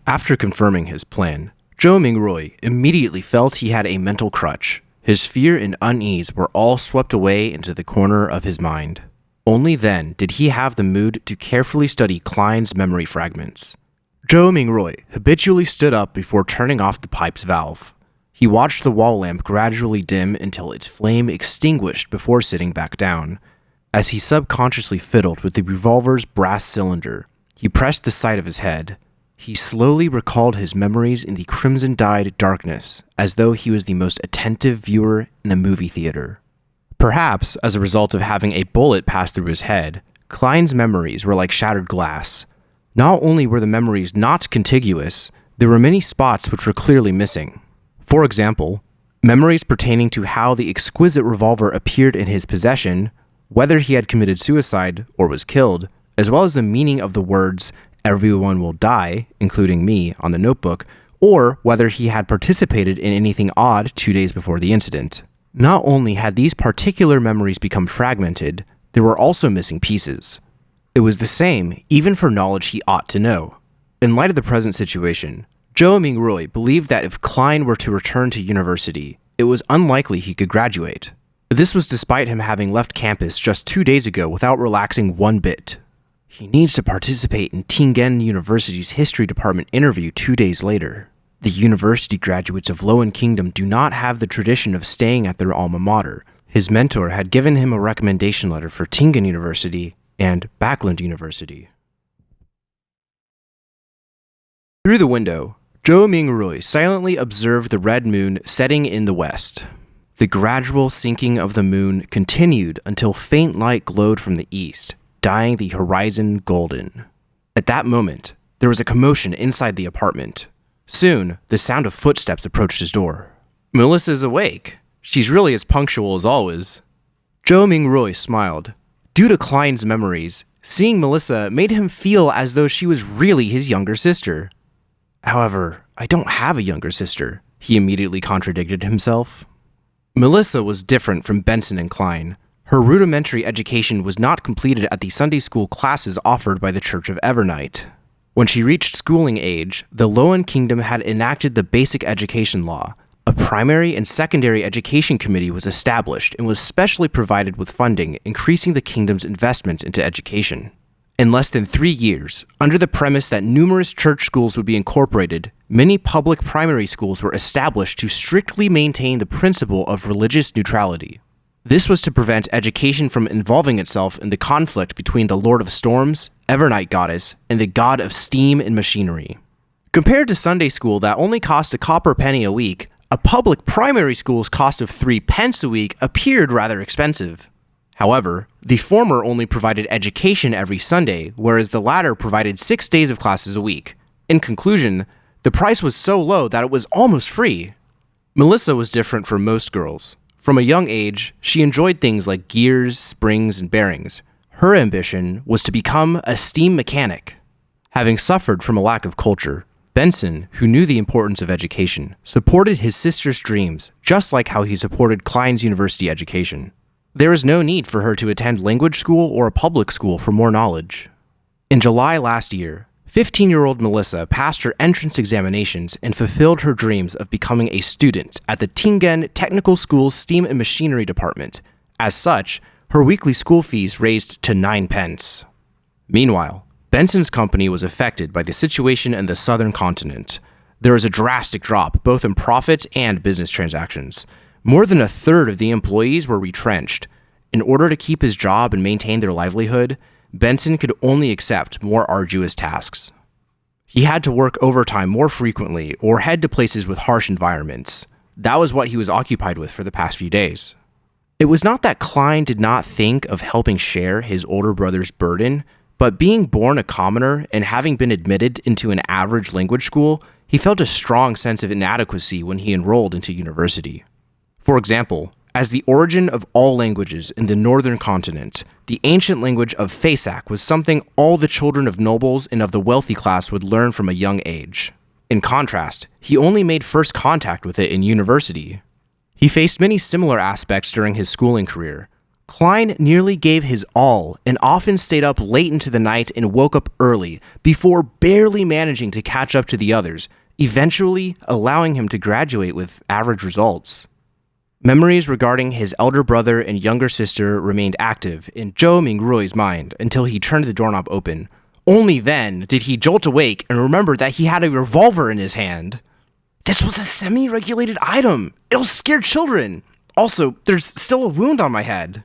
After confirming his plan, Zhou Mingroy immediately felt he had a mental crutch. His fear and unease were all swept away into the corner of his mind. Only then did he have the mood to carefully study Klein's memory fragments. Zhou Mingroy habitually stood up before turning off the pipe's valve. He watched the wall lamp gradually dim until its flame extinguished before sitting back down. As he subconsciously fiddled with the revolver's brass cylinder, he pressed the side of his head. He slowly recalled his memories in the crimson-dyed darkness, as though he was the most attentive viewer in a movie theater. Perhaps as a result of having a bullet pass through his head, Klein's memories were like shattered glass. Not only were the memories not contiguous, there were many spots which were clearly missing. For example, memories pertaining to how the exquisite revolver appeared in his possession, whether he had committed suicide or was killed, as well as the meaning of the words "everyone will die," including me, on the notebook, or whether he had participated in anything odd 2 days before the incident. Not only had these particular memories become fragmented, there were also missing pieces. It was the same even for knowledge he ought to know. In light of the present situation, Zhou Mingroy believed that if Klein were to return to university, it was unlikely he could graduate. This was despite him having left campus just 2 days ago without relaxing one bit. He needs to participate in Tingen University's history department interview 2 days later. The university graduates of Lowen Kingdom do not have the tradition of staying at their alma mater. His mentor had given him a recommendation letter for Tingen University and Backland University. Through the window, Zhou Mingroy silently observed the red moon setting in the west. The gradual sinking of the moon continued until faint light glowed from the east, dyeing the horizon golden. At that moment, there was a commotion inside the apartment. Soon, the sound of footsteps approached his door. "Melissa's awake. She's really as punctual as always." Zhou Mingroy smiled. Due to Klein's memories, seeing Melissa made him feel as though she was really his younger sister. "However, I don't have a younger sister," he immediately contradicted himself. Melissa was different from Benson and Klein. Her rudimentary education was not completed at the Sunday school classes offered by the Church of Evernight. When she reached schooling age, the Lowen Kingdom had enacted the Basic Education Law. A primary and secondary education committee was established and was specially provided with funding, increasing the kingdom's investment into education. In less than 3 years, under the premise that numerous church schools would be incorporated, many public primary schools were established to strictly maintain the principle of religious neutrality. This was to prevent education from involving itself in the conflict between the Lord of Storms, Evernight Goddess, and the God of Steam and Machinery. Compared to Sunday school that only cost a copper penny a week, a public primary school's cost of 3 pence a week appeared rather expensive. However, the former only provided education every Sunday, whereas the latter provided 6 days of classes a week. In conclusion, the price was so low that it was almost free. Melissa was different from most girls. From a young age, she enjoyed things like gears, springs, and bearings. Her ambition was to become a steam mechanic. Having suffered from a lack of culture, Benson, who knew the importance of education, supported his sister's dreams, just like how he supported Klein's university education. There was no need for her to attend language school or a public school for more knowledge. In July last year, 15-year-old Melissa passed her entrance examinations and fulfilled her dreams of becoming a student at the Tingen Technical School's Steam and Machinery Department. As such, her weekly school fees raised to 9 pence. Meanwhile, Benson's company was affected by the situation in the southern continent. There was a drastic drop both in profit and business transactions. More than a third of the employees were retrenched. In order to keep his job and maintain their livelihood, Benson could only accept more arduous tasks. He had to work overtime more frequently or head to places with harsh environments. That was what he was occupied with for the past few days. It was not that Klein did not think of helping share his older brother's burden, but being born a commoner and having been admitted into an average language school, he felt a strong sense of inadequacy when he enrolled into university. For example, as the origin of all languages in the northern continent, the ancient language of Fasak was something all the children of nobles and of the wealthy class would learn from a young age. In contrast, he only made first contact with it in university. He faced many similar aspects during his schooling career. Klein nearly gave his all and often stayed up late into the night and woke up early before barely managing to catch up to the others, eventually allowing him to graduate with average results. Memories regarding his elder brother and younger sister remained active in Zhou Mingrui's mind until he turned the doorknob open. Only then did he jolt awake and remember that he had a revolver in his hand. This was a semi-regulated item. It'll scare children. Also, there's still a wound on my head.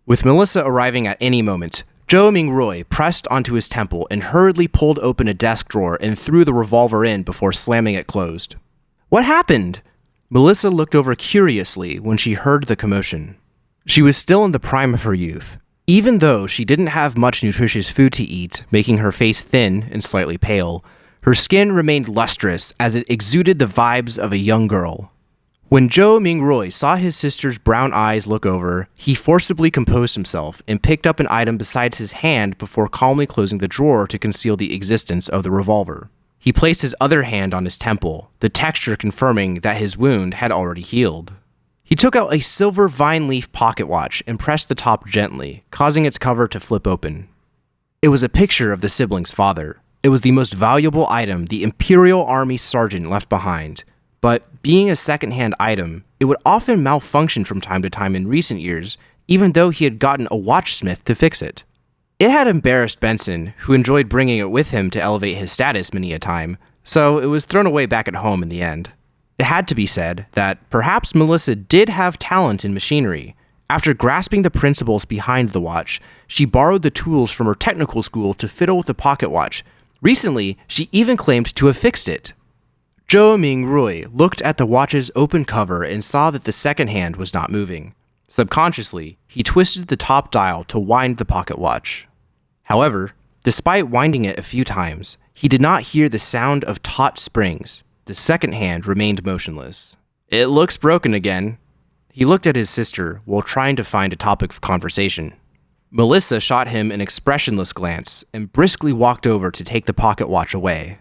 With Melissa arriving at any moment, Zhou Mingrui pressed onto his temple and hurriedly pulled open a desk drawer and threw the revolver in before slamming it closed. What happened? Melissa looked over curiously when she heard the commotion. She was still in the prime of her youth. Even though she didn't have much nutritious food to eat, making her face thin and slightly pale, her skin remained lustrous as it exuded the vibes of a young girl. When Zhou Mingrui saw his sister's brown eyes look over, he forcibly composed himself and picked up an item beside his hand before calmly closing the drawer to conceal the existence of the revolver. He placed his other hand on his temple, the texture confirming that his wound had already healed. He took out a silver vine leaf pocket watch and pressed the top gently, causing its cover to flip open. It was a picture of the siblings' father. It was the most valuable item the Imperial Army sergeant left behind. But being a second-hand item, it would often malfunction from time to time in recent years, even though he had gotten a watchsmith to fix it. It had embarrassed Benson, who enjoyed bringing it with him to elevate his status many a time, so it was thrown away back at home in the end. It had to be said that perhaps Melissa did have talent in machinery. After grasping the principles behind the watch, she borrowed the tools from her technical school to fiddle with the pocket watch. Recently, she even claimed to have fixed it. Zhou Mingrui looked at the watch's open cover and saw that the second hand was not moving. Subconsciously, he twisted the top dial to wind the pocket watch. However, despite winding it a few times, he did not hear the sound of taut springs. The second hand remained motionless. It looks broken again. He looked at his sister while trying to find a topic of conversation. Melissa shot him an expressionless glance and briskly walked over to take the pocket watch away.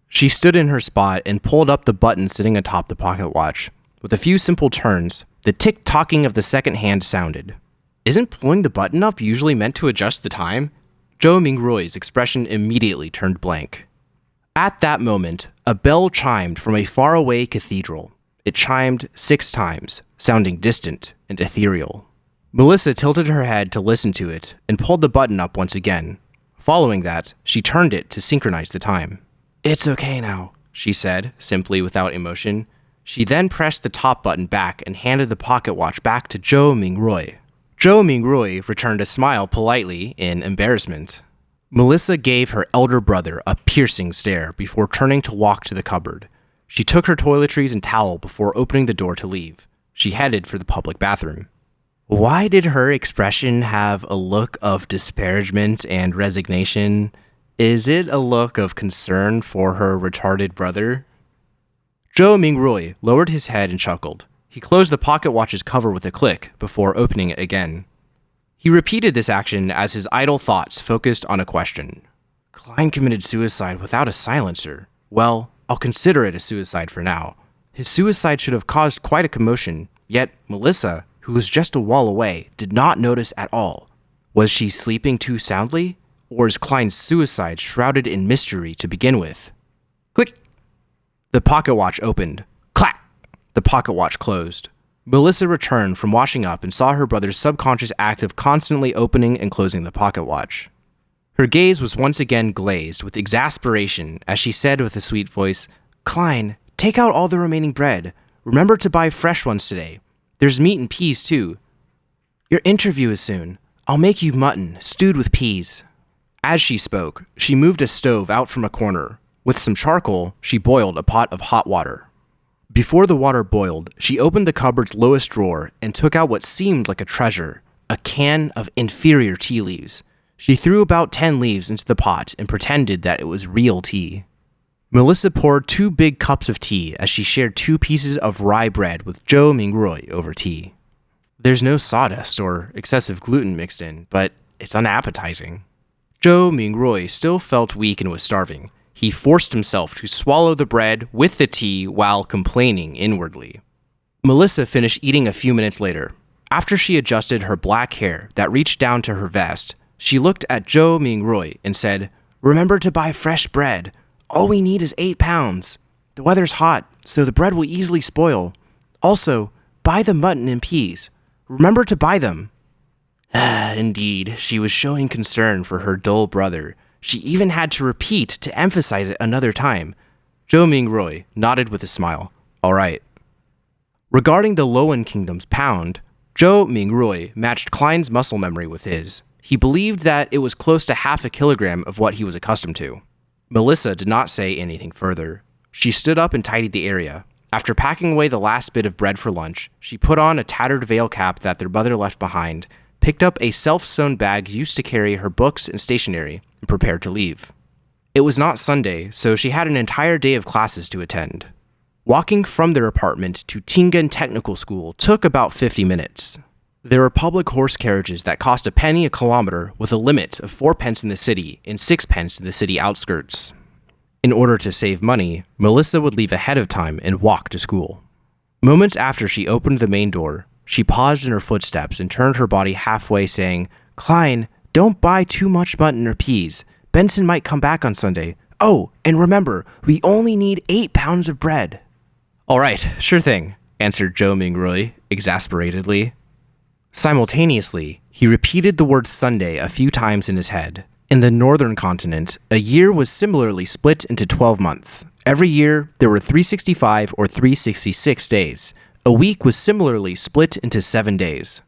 She stood in her spot and pulled up the button sitting atop the pocket watch. With a few simple turns, the tick-tocking of the second hand sounded. Isn't pulling the button up usually meant to adjust the time? Zhou Mingrui's expression immediately turned blank. At that moment, a bell chimed from a faraway cathedral. It chimed 6 times, sounding distant and ethereal. Melissa tilted her head to listen to it and pulled the button up once again. Following that, she turned it to synchronize the time. "It's okay now," she said, simply without emotion. She then pressed the top button back and handed the pocket watch back to Zhou Mingrui. Zhou Mingrui returned a smile politely in embarrassment. Melissa gave her elder brother a piercing stare before turning to walk to the cupboard. She took her toiletries and towel before opening the door to leave. She headed for the public bathroom. Why did her expression have a look of disparagement and resignation? Is it a look of concern for her retarded brother? Zhou Mingrui lowered his head and chuckled. He closed the pocket watch's cover with a click before opening it again. He repeated this action as his idle thoughts focused on a question. Klein committed suicide without a silencer. Well, I'll consider it a suicide for now. His suicide should have caused quite a commotion, yet Melissa, who was just a wall away, did not notice at all. Was she sleeping too soundly? Or is Klein's suicide shrouded in mystery to begin with? Click! The pocket watch opened. Clack! The pocket watch closed. Melissa returned from washing up and saw her brother's subconscious act of constantly opening and closing the pocket watch. Her gaze was once again glazed with exasperation as she said with a sweet voice, Klein, take out all the remaining bread. Remember to buy fresh ones today. There's meat and peas too. Your interview is soon. I'll make you mutton, stewed with peas. As she spoke, she moved a stove out from a corner. With some charcoal, she boiled a pot of hot water. Before the water boiled, she opened the cupboard's lowest drawer and took out what seemed like a treasure, a can of inferior tea leaves. She threw about 10 leaves into the pot and pretended that it was real tea. Melissa poured 2 big cups of tea as she shared 2 pieces of rye bread with Zhou Mingrui over tea. There's no sawdust or excessive gluten mixed in, but it's unappetizing. Zhou Mingrui still felt weak and was starving. He forced himself to swallow the bread with the tea while complaining inwardly. Melissa finished eating a few minutes later. After she adjusted her black hair that reached down to her vest, she looked at Zhou Mingrui and said, "Remember to buy fresh bread. All we need is 8 pounds. The weather's hot, so the bread will easily spoil. Also, buy the mutton and peas. Remember to buy them." Indeed, she was showing concern for her dull brother. She even had to repeat to emphasize it another time. Zhou Mingrui nodded with a smile. All right. Regarding the Lowen Kingdom's pound, Zhou Mingrui matched Klein's muscle memory with his. He believed that it was close to half a kilogram of what he was accustomed to. Melissa did not say anything further. She stood up and tidied the area. After packing away the last bit of bread for lunch, she put on a tattered veil cap that their mother left behind, picked up a self-sewn bag used to carry her books and stationery, and prepared to leave. It was not Sunday, so she had an entire day of classes to attend. Walking from their apartment to Tingen Technical School took about 50 minutes. There were public horse carriages that cost a penny a kilometer with a limit of 4 pence in the city and 6 pence in the city outskirts. In order to save money, Melissa would leave ahead of time and walk to school. Moments after she opened the main door, she paused in her footsteps and turned her body halfway, saying, "Klein, don't buy too much mutton or peas. Benson might come back on Sunday. Oh, and remember, we only need 8 pounds of bread." "All right, sure thing," answered Zhou Mingrui, exasperatedly. Simultaneously, he repeated the word Sunday a few times in his head. In the northern continent, a year was similarly split into 12 months. Every year, there were 365 or 366 days. A week was similarly split into 7 days.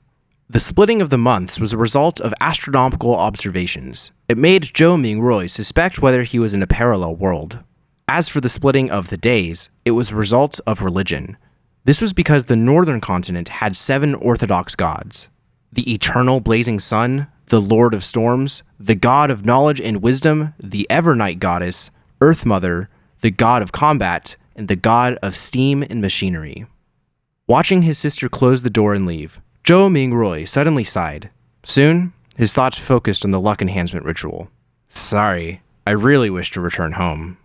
The splitting of the months was a result of astronomical observations. It made Zhou Mingrui suspect whether he was in a parallel world. As for the splitting of the days, it was a result of religion. This was because the northern continent had 7 orthodox gods: the eternal blazing sun, the Lord of Storms, the God of Knowledge and Wisdom, the Evernight Goddess, Earth Mother, the God of Combat, and the God of Steam and Machinery. Watching his sister close the door and leave, Zhou Mingrui suddenly sighed. Soon, his thoughts focused on the luck enhancement ritual. "Sorry, I really wish to return home."